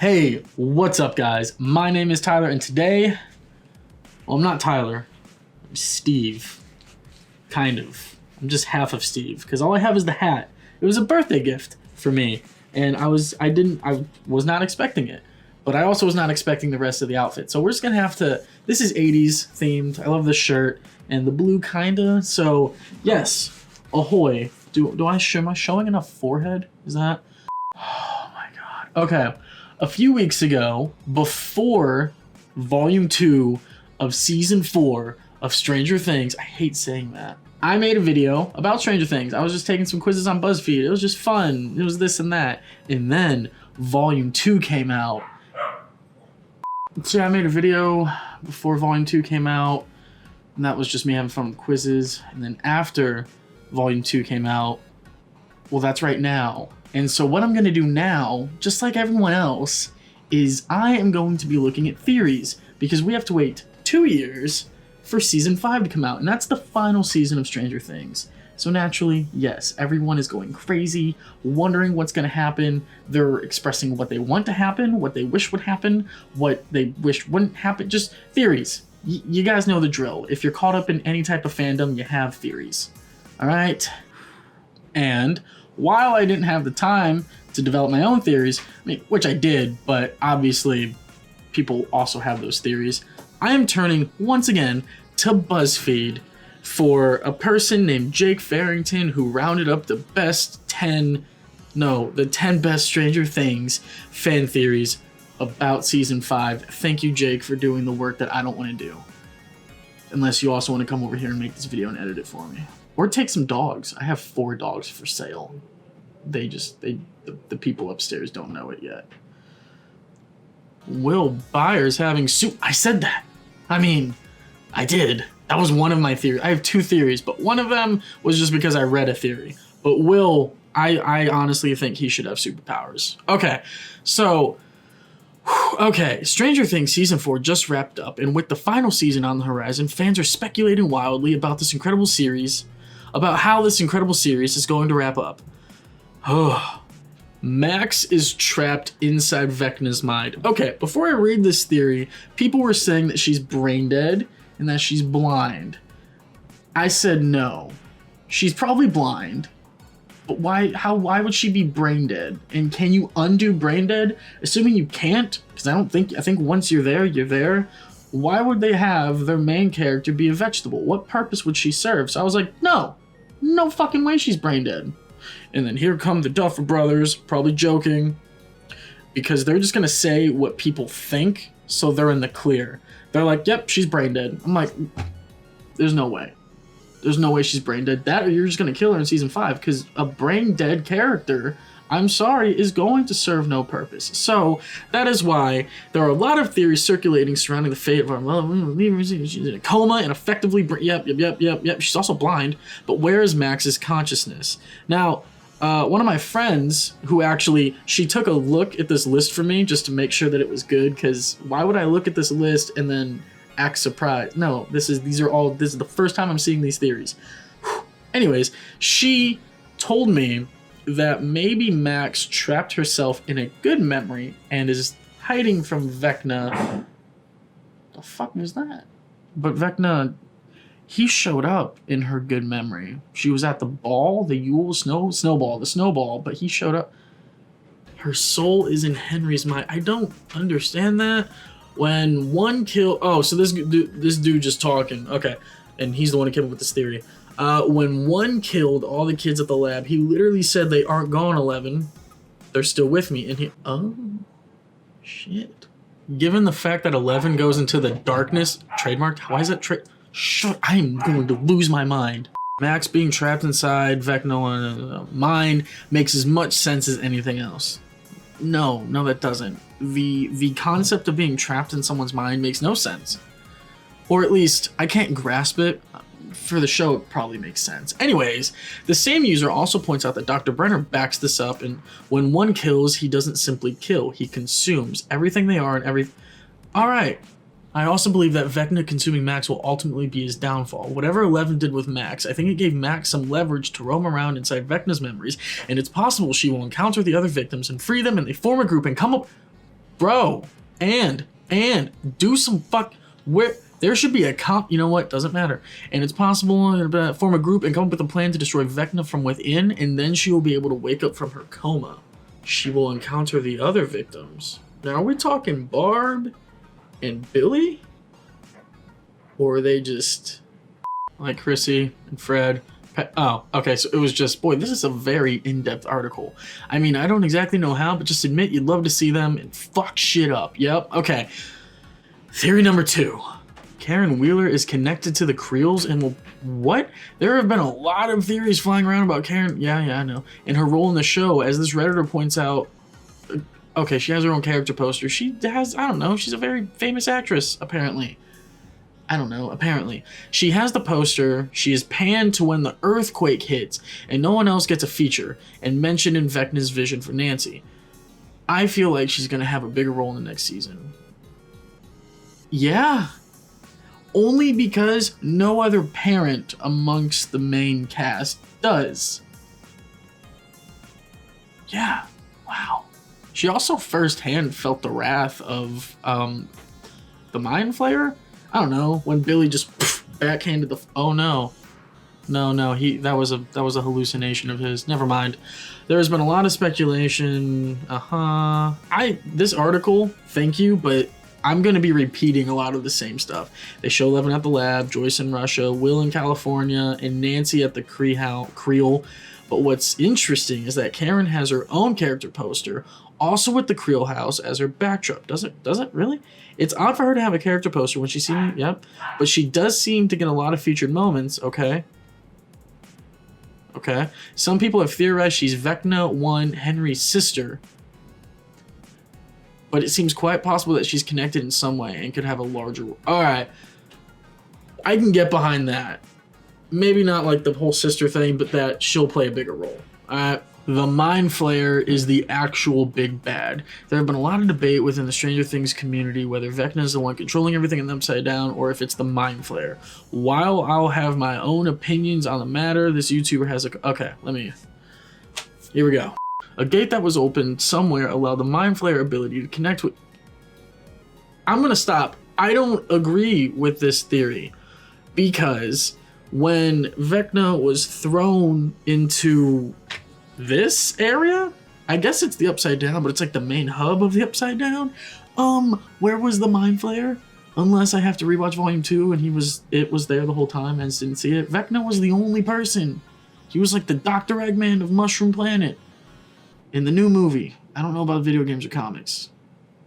Hey, what's up guys? My name is Tyler and today, well, I'm not Tyler, I'm Steve. Kind of. I'm just half of Steve because all I have is the hat. It was a birthday gift for me and I was not expecting it, but I also was not expecting the rest of the outfit. So we're just gonna have to, this is 80s themed. I love this shirt and the blue kinda. So yes, ahoy. Am I showing enough forehead? Is that? Oh my God. Okay. A few weeks ago, before Volume 2 of Season 4 of Stranger Things, I hate saying that, I made a video about Stranger Things. I was just taking some quizzes on Buzzfeed. It was just fun. It was this and that. And then Volume 2 came out. So I made a video before Volume 2 came out, and that was just me having fun with quizzes. And then after Volume 2 came out, well, that's right now. And so what I'm gonna do now, just like everyone else, is I am going to be looking at theories because we have to wait 2 years for Season 5 to come out, and that's the final season of Stranger Things. So naturally, yes, everyone is going crazy, wondering what's gonna happen. They're expressing what they want to happen, what they wish would happen, what they wish wouldn't happen, just theories. You guys know the drill. If you're caught up in any type of fandom, you have theories. All right? And while I didn't have the time to develop my own theories, which I did, but obviously people also have those theories, I am turning once again to Buzzfeed for a person named Jake Farrington who rounded up the 10 best Stranger Things fan theories about Season 5. Thank you, Jake, for doing the work that I don't want to do. Unless you also want to come over here and make this video and edit it for me. Or take some dogs. I have 4 dogs for sale. The people upstairs don't know it yet. Will Byers having soup. I said that. I did. That was one of my theories. I have 2 theories, but one of them was just because I read a theory. But Will, I honestly think he should have superpowers. Okay, so, Stranger Things Season 4 just wrapped up, and with the final season on the horizon, fans are speculating wildly about this incredible series, about how this incredible series is going to wrap up. Max is trapped inside Vecna's mind. Okay, before I read this theory, people were saying that she's brain dead and that she's blind. I said no. She's probably blind, but why would she be brain dead? And can you undo brain dead? Assuming you can't, because I think once you're there, you're there. Why would they have their main character be a vegetable? What purpose would she serve? So I was like, no fucking way she's brain dead. And then here come the Duffer Brothers, probably joking, because they're just gonna say what people think, so they're in the clear. They're like, yep, she's brain dead. I'm like, there's no way. There's no way she's brain dead. That or you're just gonna kill her in Season 5, because a brain dead character, I'm sorry, is going to serve no purpose. So that is why there are a lot of theories circulating surrounding the fate of our love. She's in a coma and effectively, yep. She's also blind, but where is Max's consciousness? Now, one of my friends who she took a look at this list for me just to make sure that it was good, because why would I look at this list and then act surprised? No, this is the first time I'm seeing these theories. Anyways, she told me that maybe Max trapped herself in a good memory and is hiding from Vecna. The fuck was that? But Vecna, he showed up in her good memory. She was at the ball, the Yule snowball, but he showed up. Her soul is in Henry's mind. I don't understand that. When one kill, so this dude just talking. Okay, and he's the one who came up with this theory. When one killed all the kids at the lab, he literally said they aren't gone, 11. They're still with me. And oh, shit. Given the fact that 11 goes into the darkness, trademarked, why is that shut, I'm going to lose my mind. Max being trapped inside Vecna's mind makes as much sense as anything else. No, that doesn't. The concept of being trapped in someone's mind makes no sense. Or at least, I can't grasp it. For the show, it probably makes sense. Anyways, the same user also points out that Dr. Brenner backs this up, and when one kills, he doesn't simply kill, he consumes everything they are and everything. Alright, I also believe that Vecna consuming Max will ultimately be his downfall. Whatever 11 did with Max, I think it gave Max some leverage to roam around inside Vecna's memories, and it's possible she will encounter the other victims and free them, and they form a group and come up. bro, and do some where there should be a you know what, doesn't matter. And it's possible to form a group and come up with a plan to destroy Vecna from within, and then she will be able to wake up from her coma. She will encounter the other victims. Now, are we talking Barb and Billy? Or are they just like Chrissy and Fred? Oh, okay, so it was just, boy, this is a very in-depth article. I mean, I don't exactly know how, but just admit you'd love to see them and fuck shit up. Yep, okay. Theory number 2. Karen Wheeler is connected to the Creoles and will... What? There have been a lot of theories flying around about Karen... Yeah, I know. And her role in the show, as this Redditor points out... Okay, she has her own character poster. She has, I don't know, she's a very famous actress, apparently. I don't know, apparently. She has the poster, she is panned to when the earthquake hits, and no one else gets a feature, and mentioned in Vecna's vision for Nancy. I feel like she's gonna have a bigger role in the next season. Yeah. Only because no other parent amongst the main cast does. Yeah, wow. She also firsthand felt the wrath of the Mind Flayer. I don't know, when Billy just backhanded the... Oh no. No, that was a hallucination of his. Never mind. There's been a lot of speculation. This article, thank you, but I'm going to be repeating a lot of the same stuff. They show Levin at the lab, Joyce in Russia, Will in California, and Nancy at the Creole. But what's interesting is that Karen has her own character poster, also with the Creole house as her backdrop. Does it really? It's odd for her to have a character poster when she's seen, yep. But she does seem to get a lot of featured moments, okay. Some people have theorized she's Vecna 1 Henry's sister. But it seems quite possible that she's connected in some way and could have a larger... Alright. I can get behind that. Maybe not like the whole sister thing, but that she'll play a bigger role. Alright. The Mind Flayer is the actual big bad. There have been a lot of debate within the Stranger Things community whether Vecna is the one controlling everything in the Upside Down or if it's the Mind Flayer. While I'll have my own opinions on the matter, this YouTuber has a... Okay, here we go. A gate that was opened somewhere allowed the Mind Flayer ability to connect with... I'm gonna stop. I don't agree with this theory because when Vecna was thrown into this area, I guess it's the Upside Down, but it's like the main hub of the Upside Down. Where was the Mind Flayer? Unless I have to rewatch Volume 2 and it was there the whole time and I just didn't see it. Vecna was the only person. He was like the Dr. Eggman of Mushroom Planet in the new movie. I don't know about video games or comics.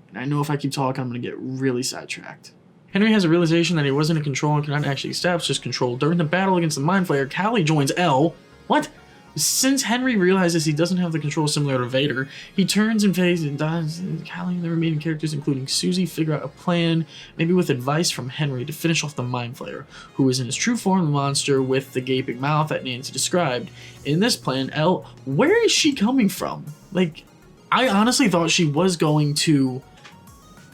And I know if I keep talking, I'm going to get really sidetracked. Henry has a realization that he wasn't in control and cannot actually establish his control. During the battle against the Mind Flayer, Callie joins L. What? Since Henry realizes he doesn't have the control similar to Vader, he turns and faces and dies. Callie and the remaining characters, including Susie, figure out a plan, maybe with advice from Henry, to finish off the Mind Flayer, who is in his true form the monster with the gaping mouth that Nancy described. In this plan, Elle, where is she coming from? Like, I honestly thought she was going to...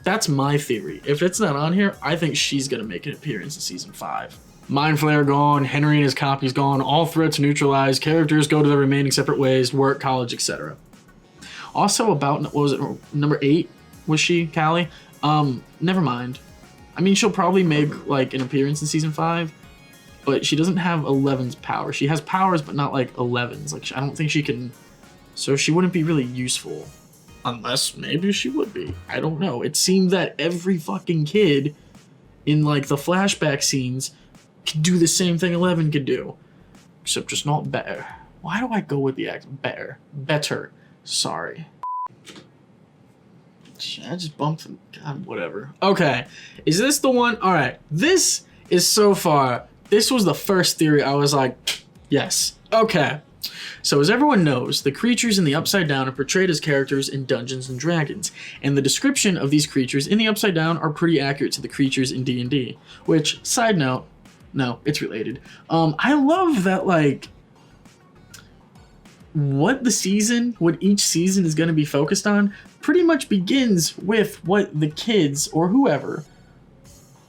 That's my theory. If it's not on here, I think she's going to make an appearance in Season 5. Mind Flayer gone, Henry and his copies gone, all threats neutralized, characters go to their remaining separate ways, work, college, etc. Also about, what was it, number 8, was she, Callie? Never mind. I mean, she'll probably make, like, an appearance in Season 5, but she doesn't have 11's power. She has powers, but not, like, 11's. Like, I don't think she can, so she wouldn't be really useful. Unless, maybe she would be. I don't know. It seemed that every fucking kid in, like, the flashback scenes could do the same thing 11 could do, except just not better. Why do I go with the accent? Better. Sorry. I just bumped them. God, whatever. Okay, is this the one? All right, this is so far. This was the first theory I was like, yes. Okay. So as everyone knows, the creatures in the Upside Down are portrayed as characters in Dungeons & Dragons, and the description of these creatures in the Upside Down are pretty accurate to the creatures in D&D, which, side note, no, it's related. I love that, like, what each season is going to be focused on pretty much begins with what the kids or whoever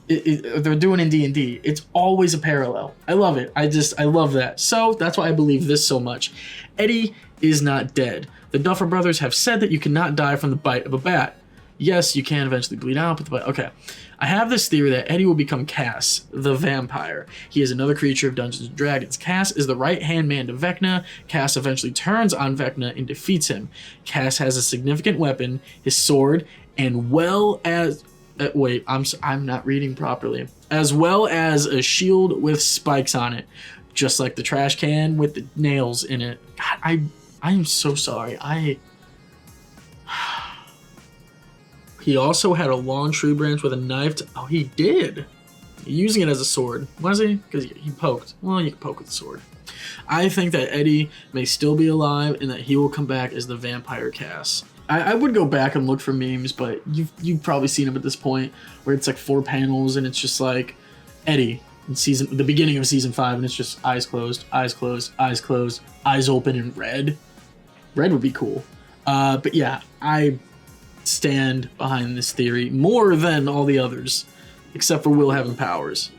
they're doing in D&D. It's always a parallel. I love it. I love that. So that's why I believe this so much. Eddie is not dead. The Duffer Brothers have said that you cannot die from the bite of a bat. Yes, you can eventually bleed out, but okay. I have this theory that Eddie will become Cass, the vampire. He is another creature of Dungeons & Dragons. Cass is the right-hand man to Vecna. Cass eventually turns on Vecna and defeats him. Cass has a significant weapon, his sword, and well as... wait, I'm not reading properly. As well as a shield with spikes on it. Just like the trash can with the nails in it. God, I am so sorry. He also had a long tree branch with a knife. Oh, he did. Using it as a sword. Was he? Because he poked. Well, you can poke with a sword. I think that Eddie may still be alive and that he will come back as the vampire Cass. I would go back and look for memes, but you've probably seen them at this point, where it's like 4 panels and it's just like Eddie in the beginning of season 5, and it's just eyes closed, eyes closed, eyes closed, eyes open, and red. Red would be cool. But yeah, I stand behind this theory more than all the others, except for Will having powers.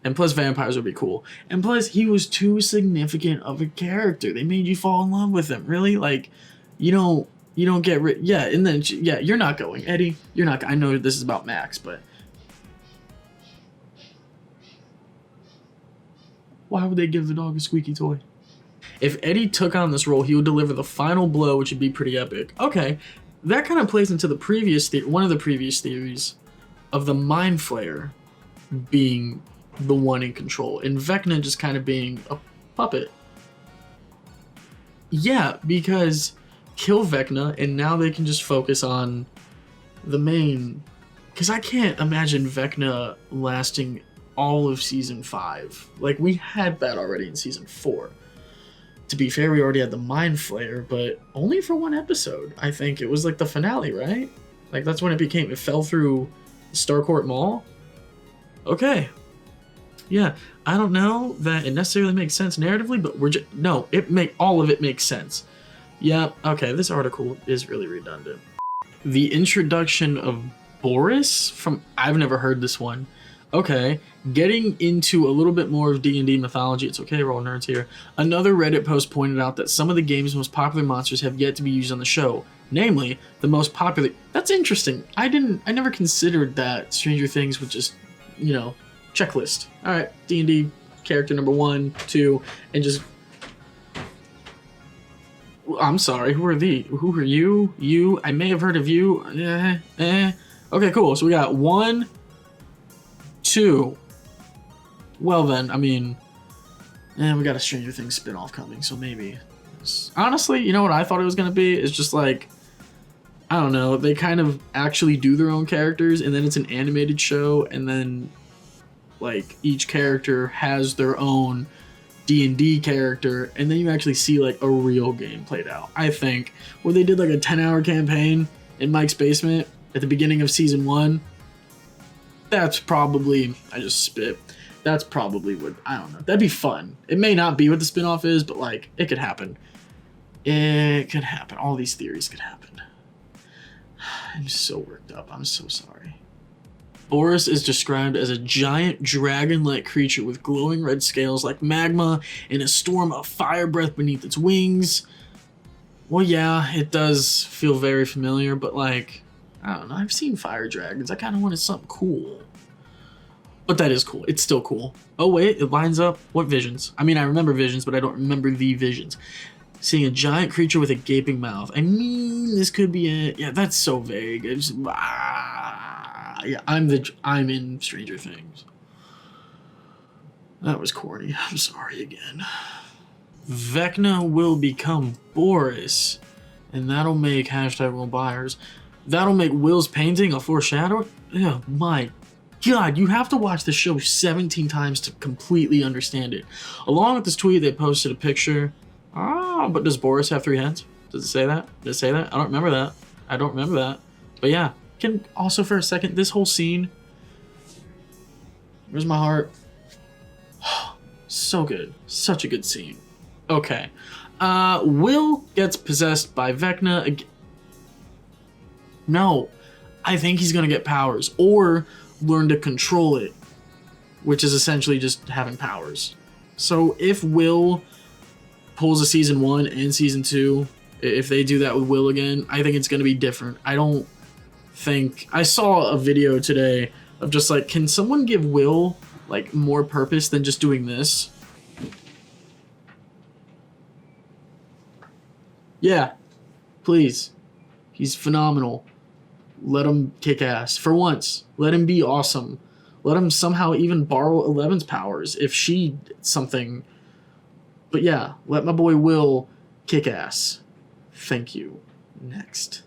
And plus vampires would be cool. And plus he was too significant of a character. They made you fall in love with him. Really? Like, you don't get rid. Yeah, and then yeah, you're not going, Eddie. You're not. I know this is about Max, but why would they give the dog a squeaky toy? If Eddie took on this role, he would deliver the final blow, which would be pretty epic. Okay, that kind of plays into the previous one of the previous theories of the Mind Flayer being the one in control and Vecna just kind of being a puppet. Yeah, because kill Vecna and now they can just focus on the main. Because I can't imagine Vecna lasting all of season 5. Like, we had that already in season 4. To be fair, we already had the Mind Flayer, but only for 1 episode. I think it was like the finale, right? Like, that's when it fell through the Starcourt Mall. Okay. Yeah, I don't know that it necessarily makes sense narratively, but all of it makes sense. Yeah, okay, this article is really redundant. The introduction of Boris I've never heard this one. Okay, getting into a little bit more of D&D mythology. It's okay, we're all nerds here. Another Reddit post pointed out that some of the game's most popular monsters have yet to be used on the show. Namely, the most popular... That's interesting. I never considered that Stranger Things would just, checklist. Alright, D&D character number 1, 2, and just... I'm sorry, who are you? You? I may have heard of you. Okay, cool. So we got 1, 2. Well then, I mean, we got a Stranger Things spinoff coming, so maybe. Honestly, you know what I thought it was going to be? It's just like, I don't know, they kind of actually do their own characters, and then it's an animated show, and then, like, each character has their own D&D character, and then you actually see, like, a real game played out. I think, where they did, like, a 10-hour campaign in Mike's basement at the beginning of season 1, that's probably, I just spit, that's probably what, I don't know, that'd be fun. It may not be what the spinoff is, but, like, it could happen. It could happen. All these theories could happen. I'm so worked up. I'm so sorry. Boris is described as a giant dragon-like creature with glowing red scales like magma and a storm of fire breath beneath its wings. Well, yeah, it does feel very familiar, but, like, I don't know. I've seen fire dragons. I kind of wanted something cool. But that is cool. It's still cool. Oh, wait. It lines up. What visions? I mean, I remember visions, but I don't remember the visions. Seeing a giant creature with a gaping mouth. I mean, this could be it. Yeah, that's so vague. It's just, yeah, I'm in Stranger Things. That was corny. I'm sorry again. Vecna will become Boris, and that'll make #Will Buyers. That'll make Will's painting a foreshadow. Oh my God, you have to watch the show 17 times to completely understand it. Along with this tweet, they posted a picture. But does Boris have 3 heads? Does it say that? Does it say that? I don't remember that. But yeah, can also for a second, this whole scene. Where's my heart? So good. Such a good scene. Okay. Will gets possessed by Vecna again. No. I think he's going to get powers. Or learn to control it. Which is essentially just having powers. So if Will pulls a season 1 and season 2, If they do that with Will again, I think it's going to be different. I don't think... I saw a video today of just like, can someone give Will like more purpose than just doing this? Yeah, please. He's phenomenal. Let him kick ass. For once, let him be awesome. Let him somehow even borrow Eleven's powers if she did something. But yeah, let my boy Will kick ass. Thank you. Next.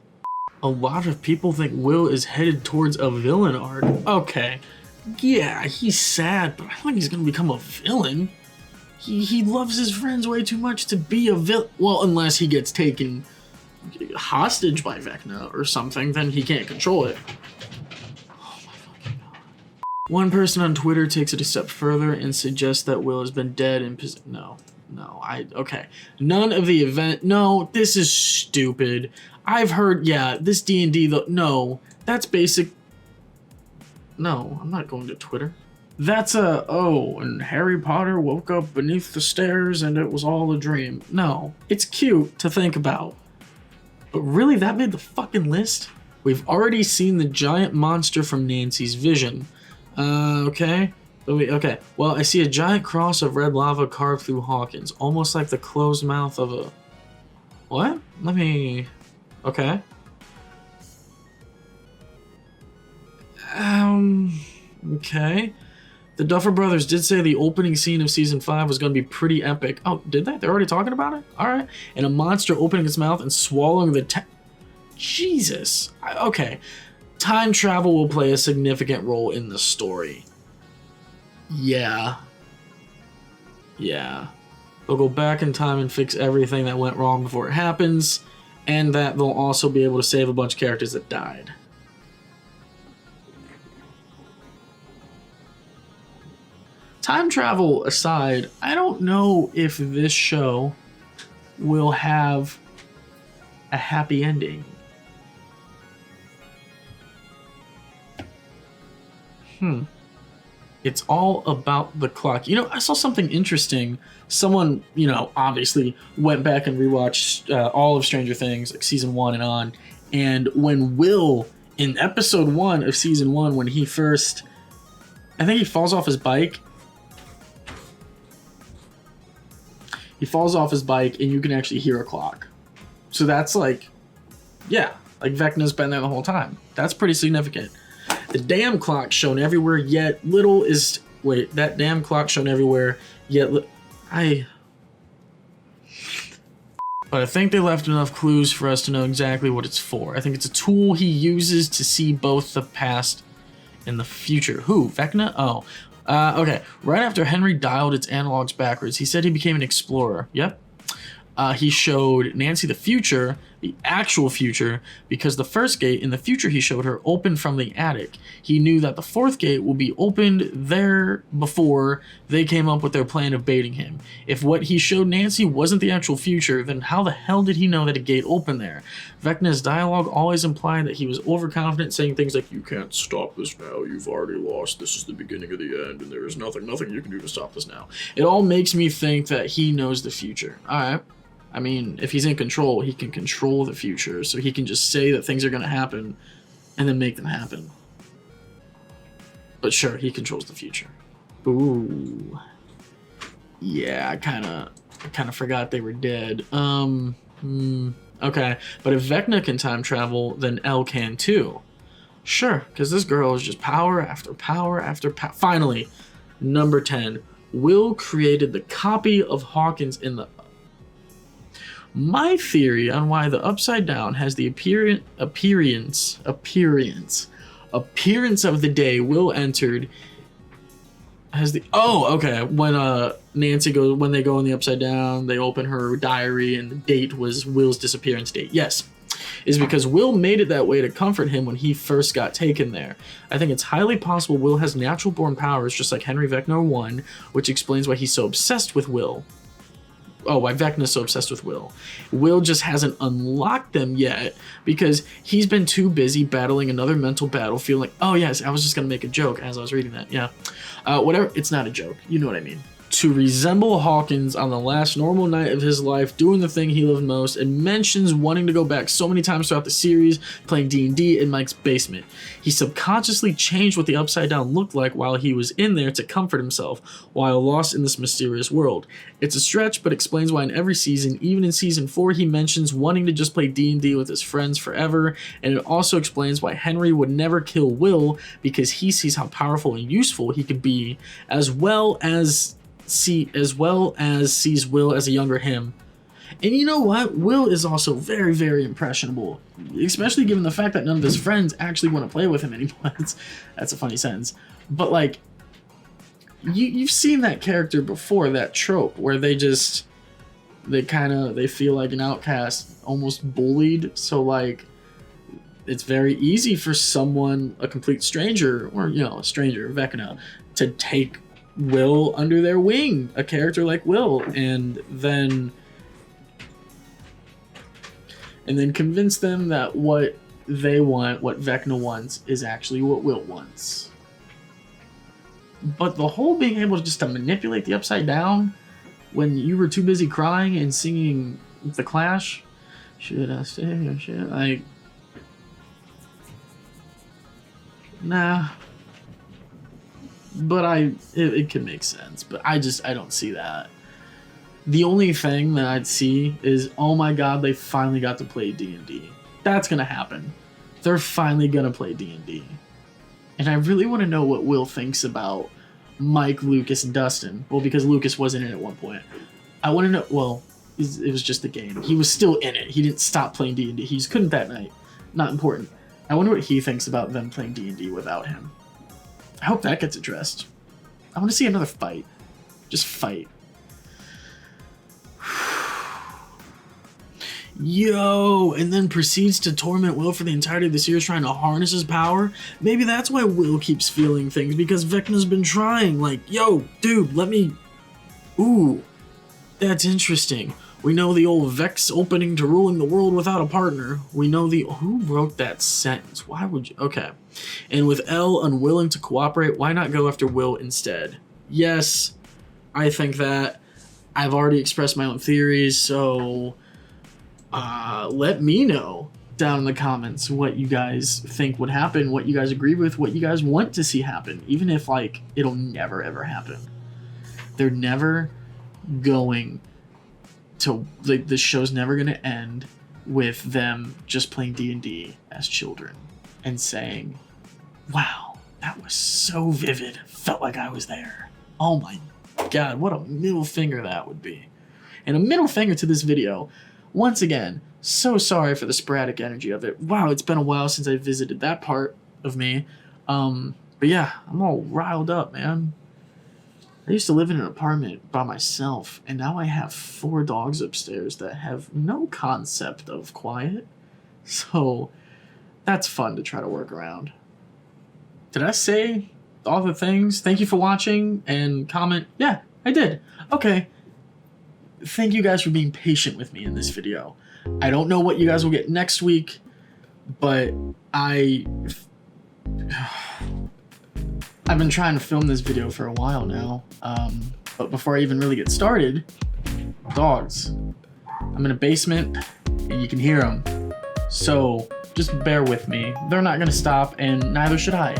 A lot of people think Will is headed towards a villain arc. Okay. Yeah, he's sad, but I don't think he's gonna become a villain. He loves his friends way too much to be a villain. Well, unless he gets taken hostage by Vecna or something, then he can't control it. Oh my fucking god. One person on Twitter takes it a step further and suggests that Will has been dead in okay. None of the event. No, this is stupid. I've heard, yeah, this D&D though. No, that's basic. No, I'm not going to Twitter. That's and Harry Potter woke up beneath the stairs and it was all a dream. No, it's cute to think about. But really, that made the fucking list? We've already seen the giant monster from Nancy's vision. Okay. Okay, well, I see a giant cross of red lava carved through Hawkins, almost like the closed mouth of a... What? Okay. Okay. The Duffer Brothers did say the opening scene of Season 5 was going to be pretty epic. Oh, did they? They're already talking about it? Alright. And a monster opening its mouth and swallowing the... Jesus. Okay. Time travel will play a significant role in the story. Yeah. They'll go back in time and fix everything that went wrong before it happens, and that they'll also be able to save a bunch of characters that died. Time travel aside, I don't know if this show will have a happy ending. It's all about the clock. You know, I saw something interesting. Someone, you know, obviously went back and rewatched all of Stranger Things, like season 1 and on. And when Will, in episode 1 of season 1, when he first, I think he falls off his bike. He falls off his bike and you can actually hear a clock. So that's like, yeah, like Vecna's been there the whole time. That's pretty significant. The damn clock shown everywhere, yet little is... Wait, that damn clock shown everywhere, yet... But I think they left enough clues for us to know exactly what it's for. I think it's a tool he uses to see both the past and the future. Who? Vecna? Oh. Okay. Right after Henry dialed its analogs backwards, he said he became an explorer. Yep. He showed Nancy the future, the actual future, because the first gate in the future he showed her opened from the attic. He knew that the fourth gate will be opened there before they came up with their plan of baiting him. If what he showed Nancy wasn't the actual future, then how the hell did he know that a gate opened there? Vecna's dialogue always implied that he was overconfident, saying things like, "You can't stop this now, you've already lost, this is the beginning of the end, and there is nothing you can do to stop this now." It all makes me think that he knows the future. Alright. I mean, if he's in control, he can control the future, so he can just say that things are going to happen and then make them happen. But sure, he controls the future. Ooh. Yeah, I kind of forgot they were dead. Okay, but if Vecna can time travel, then Elle can too. Sure, because this girl is just power after power after power. Finally, number 10. Will created the copy of Hawkins in the... My theory on why the Upside Down has the appearance of the day Will entered has the... Oh, okay. When when they go in the Upside Down, they open her diary and the date was Will's disappearance date. Yes. Is because Will made it that way to comfort him when he first got taken there. I think it's highly possible Will has natural born powers just like Henry Vecna 1, which explains why he's so obsessed with Will. Oh, why Vecna's so obsessed with Will. Will just hasn't unlocked them yet because he's been too busy battling another mental battle, feeling like, oh yes, I was just going to make a joke as I was reading that. Yeah. Whatever. It's not a joke. You know what I mean. to resemble Hawkins on the last normal night of his life, doing the thing he loved most, and mentions wanting to go back so many times throughout the series, playing D&D in Mike's basement. He subconsciously changed what the Upside Down looked like while he was in there to comfort himself, while lost in this mysterious world. It's a stretch, but explains why in every season, even in season 4, he mentions wanting to just play D&D with his friends forever, and it also explains why Henry would never kill Will, because he sees how powerful and useful he could be, as well as sees Will as a younger him. And you know what? Will is also very, very impressionable, especially given the fact that none of his friends actually want to play with him anymore. That's a funny sentence. But like, you've seen that character before, that trope where they feel like an outcast, almost bullied. So like, it's very easy for someone, a complete stranger, or a stranger, Vecna, to take Will under their wing, a character like Will, and then convince them that what they want, what Vecna wants, is actually what Will wants. But the whole being able to manipulate the Upside Down when you were too busy crying and singing The Clash, should I stay or should I? Nah. But it can make sense, but I don't see that. The only thing that I'd see is, oh my god, they finally got to play D&D. That's gonna happen. They're finally gonna play D&D. And I really want to know what Will thinks about Mike, Lucas, and Dustin. Well, because Lucas wasn't in it at one point. I want to know, well, it was just a game. He was still in it. He didn't stop playing D&D. He just couldn't that night. Not important. I wonder what he thinks about them playing D&D without him. I hope that gets addressed. I want to see another fight. Just fight. Yo, and then proceeds to torment Will for the entirety of the series, trying to harness his power. Maybe that's why Will keeps feeling things, because Vecna's been trying. Like, yo, dude, let me... Ooh, that's interesting. We know the old Vex opening to ruling the world without a partner. We know the... Who wrote that sentence? Why would you... Okay. And with Elle unwilling to cooperate, why not go after Will instead? Yes, I think that. I've already expressed my own theories, so let me know down in the comments what you guys think would happen, what you guys agree with, what you guys want to see happen, even if, like, it'll never, ever happen. They're never going to... Like, the show's never going to end with them just playing D&D as children and saying, wow, that was so vivid. Felt like I was there. Oh my god, what a middle finger that would be. And a middle finger to this video. Once again, so sorry for the sporadic energy of it. Wow, it's been a while since I visited that part of me. But yeah, I'm all riled up, man. I used to live in an apartment by myself, and now I have 4 dogs upstairs that have no concept of quiet. So that's fun to try to work around. Did I say all the things? Thank you for watching and comment. Yeah, I did. Okay. Thank you guys for being patient with me in this video. I don't know what you guys will get next week, but I've been trying to film this video for a while now. But before I even really get started, dogs. I'm in a basement and you can hear them. So just bear with me. They're not going to stop, and neither should I.